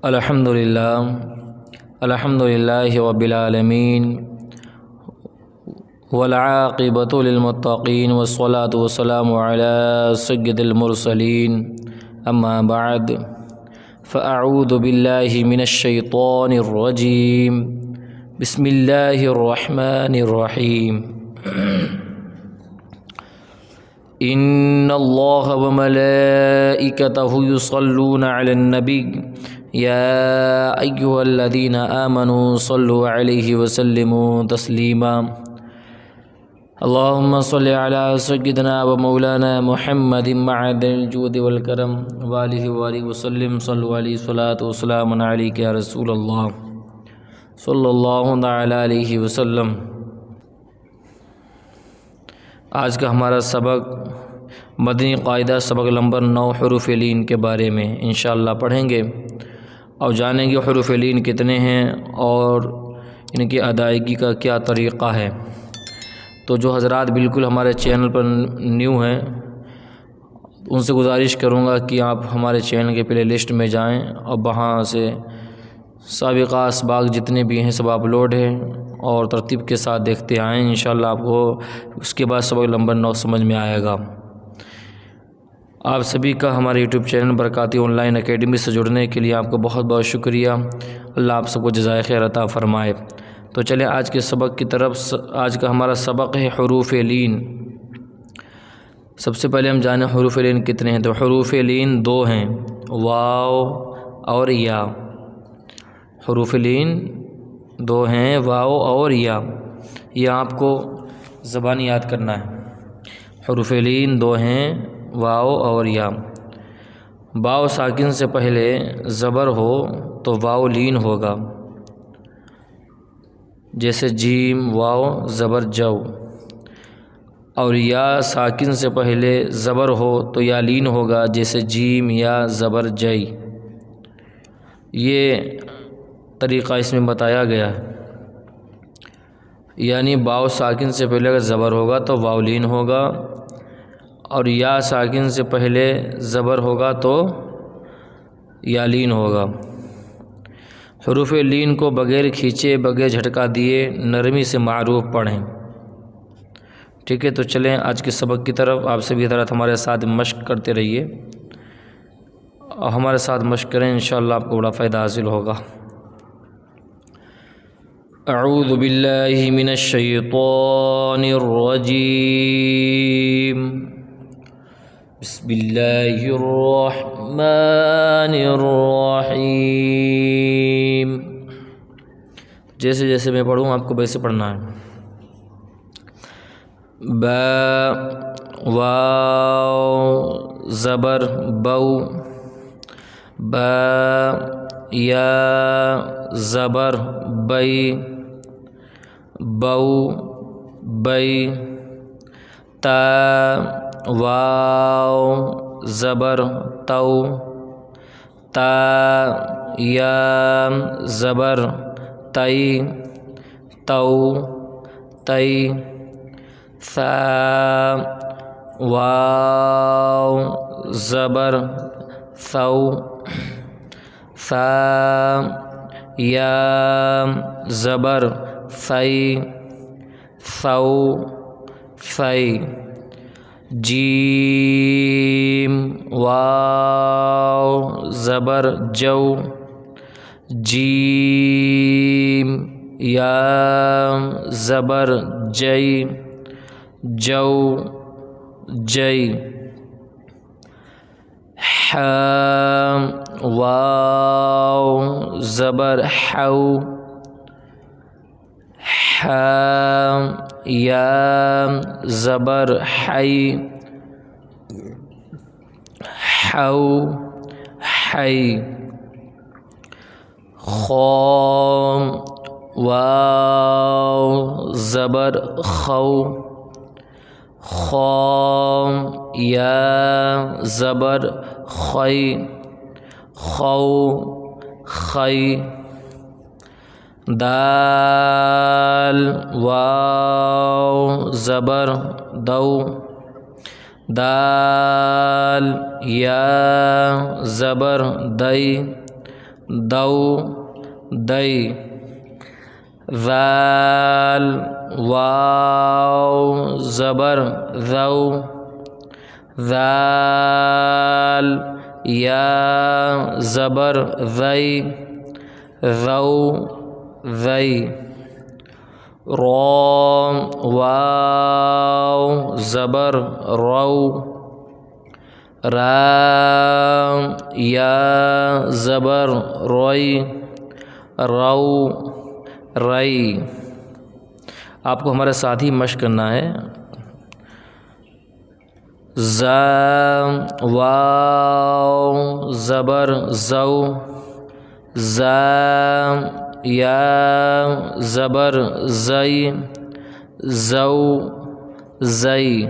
الحمدللہ رب العالمین والعاقبۃ للمتقین والصلاة والسلام علی سید المرسلین اما بعد فاعوذ باللہ من الشیطان الرجیم بسم اللہ الرحمن الرحیم ان اللہ وملائکتہ یصلون علی النبی یا ایھا الذین آمنوا صلوا علیہ وسلموا تسلیما اللہم صل علی سیدنا و مولانا محمد معدن الجود والکرم وآلہ وآلہ وسلم صلوا علیہ الصلاۃ والسلام علیک یا رسول اللہ صلی اللہ تعالی علیہ وسلم۔ آج کا ہمارا سبق مدنی قاعدہ سبق نمبر 9 حروف لین کے بارے میں انشاءاللہ پڑھیں گے اور جانیں گے حروف لین کتنے ہیں اور ان کی ادائیگی کا کیا طریقہ ہے۔ تو جو حضرات بالکل ہمارے چینل پر نیو ہیں ان سے گزارش کروں گا کہ آپ ہمارے چینل کے پلے لسٹ میں جائیں اور وہاں سے سابقہ اسباق جتنے بھی ہیں سب اپلوڈ ہیں اور ترتیب کے ساتھ دیکھتے آئیں، انشاءاللہ آپ کو اس کے بعد سبق نمبر 9 سمجھ میں آئے گا۔ آپ سبھی کا ہمارے YouTube channel Barkati online academy سے جڑنے کے لیے آپ کو بہت بہت شکریہ۔ اللہ آپ سب کو جزائے خیر عطا فرمائے۔ تو چلیں آج کے سبق کی طرف۔ آج کا ہمارا سبق ہے حروف لین۔ سب سے پہلے ہم جانیں حروف لین کتنے ہیں۔ تو حروف لین 2 ہیں، واو اور یا۔ حروف لین 2 ہیں، واو اور یا۔ یہ آپ کو زبانی یاد کرنا ہے۔ حروف لین 2 ہیں، واو اور یا۔ واو ساکن سے پہلے زبر ہو تو واو لین ہوگا، جیسے جیم واو زبر جو، اور یا ساکن سے پہلے زبر ہو تو یا لین ہوگا، جیسے جیم یا زبر جئی۔ یہ طریقہ اس میں بتایا گیا ہے، یعنی واو ساکن سے پہلے اگر زبر ہوگا تو واو لین ہوگا، اور یا ساکن سے پہلے زبر ہوگا تو یا لین ہوگا۔ حروف لین کو بغیر کھینچے بغیر جھٹکا دیے نرمی سے معروف پڑھیں، ٹھیک ہے۔ تو چلیں آج کے سبق کی طرف۔ آپ سبھی حضرات ہمارے ساتھ مشق کرتے رہیے اور ہمارے ساتھ مشق کریں، انشاءاللہ آپ کو بڑا فائدہ حاصل ہوگا۔ اعوذ باللہ من الشیطان الرجیم، بسم اللہ الرحمن الرحیم۔ جیسے جیسے میں پڑھوں آپ کو ویسے پڑھنا ہے۔ با واو زبر بو، با یا زبر بئی، بو بئی۔ تا واو زبر تو، تا یا زبر تئی، تو تئی۔ ثا واو زبر ثو، ثا یا زبر ثی، ثو ثی۔ جیم واو زبر جو، جیم یا زبر جئی، جو جئی۔ ح واو زبر حو، ح یا زبر حی، حو حی۔ خو واو زبر خو، خو یا زبر خی، خو خی۔ دال واو زبر دو، دال یا زبر دئی، دو دئی ذال واو زبر ذو ذال یا زبر ذی ذو ذی رو واو زبر رو را یا زبر روئی رو رئی۔ آپ کو ہمارے ساتھ ہی مشق کرنا ہے۔ ز واو زبر زو ز یا زبر زئی زو زئی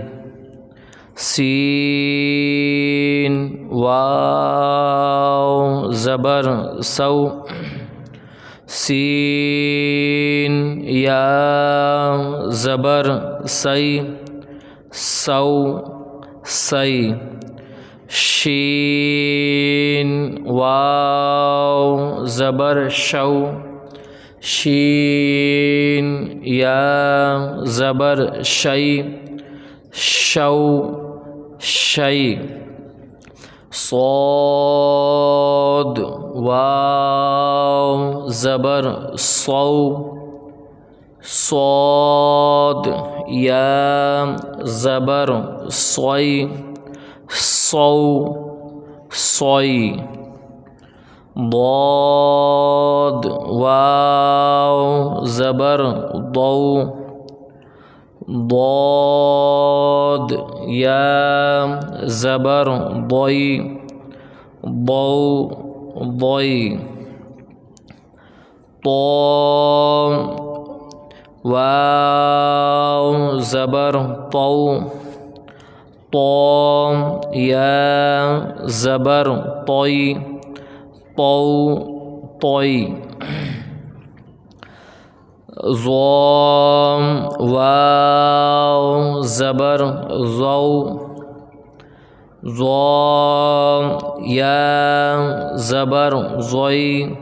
سین واو زبر سو سین یا زبر سی سو سی شین واو زبر شو شین یا زبر شی شو شی صاد واو زبر صو صاد یا زبر صوی صو صوی ضاد واو زبر ضو ضاد یا زبر ضی ضو ضی طو واو زبر طو طو یا زبر طی طو طی ضام واو زبر ضو ضام یا زبر ضی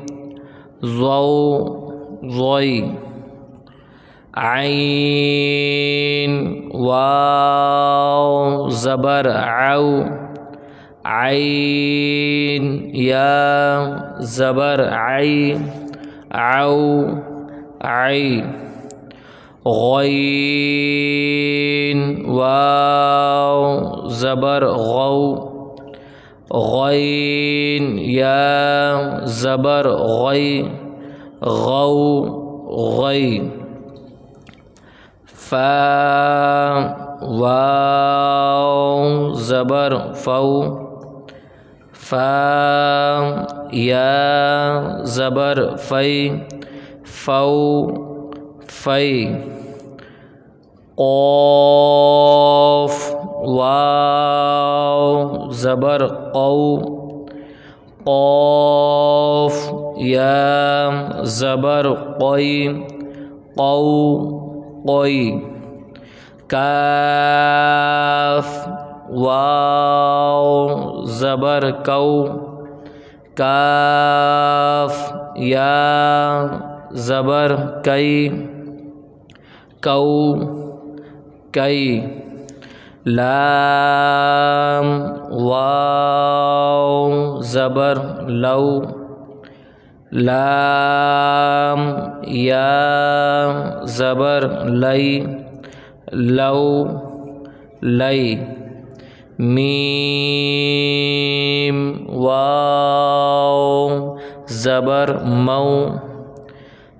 ضو ضی عین واو زبر عو عین یا زبر عی عو عی غین واو زبر غو غین یا زبر غی غو غی فا واو زبر فو فا یا زبر فی فو فی قوف واو زبر قو قوف یا زبر قی قو قی کاف واو زبر کو کاف یا زبر کئی کو کئی لام واو زبر لو لام یا زبر لئی لو لئی میم واو زبر مو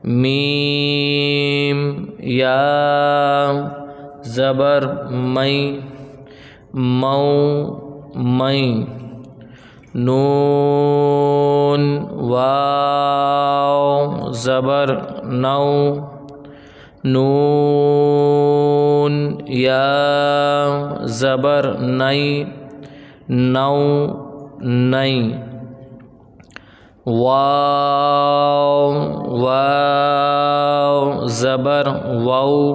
میم یا زبر مئی مو مئی نون واو زبر نو نون یا زبر نئی نو نئی واو واو زبر وو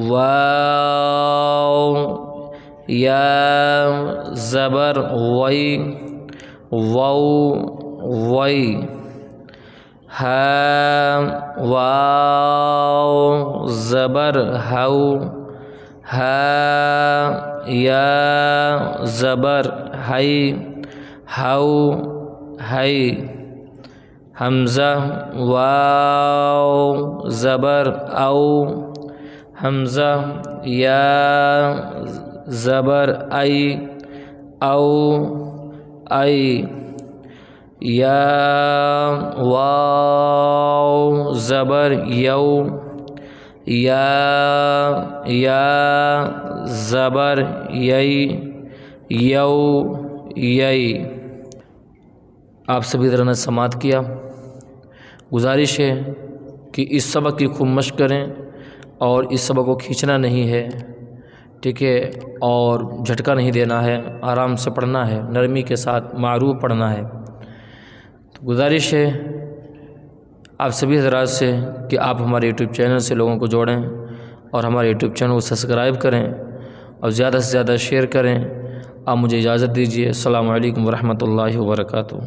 واو یا زبر وی وو وی ہا واو زبر ہو ہا یا زبر ہی ہو ہی حمزہ واو زبر او حمزہ یا زبر ای او ای یا واو زبر یو یا زبر یئی یو یئی۔ آپ سبھی طرح نے سماعت کیا۔ گزارش ہے کہ اس سبق کی خوب مشق کریں اور اس سبق کو کھینچنا نہیں ہے، ٹھیک ہے، اور جھٹکا نہیں دینا ہے، آرام سے پڑھنا ہے، نرمی کے ساتھ معروف پڑھنا ہے۔ تو گزارش ہے آپ سبھی حضرات سے کہ آپ ہمارے یوٹیوب چینل سے لوگوں کو جوڑیں اور ہمارے یوٹیوب چینل کو سبسکرائب کریں اور زیادہ سے زیادہ شیئر کریں۔ آپ مجھے اجازت دیجیے۔ السلام علیکم ورحمۃ اللہ وبرکاتہ۔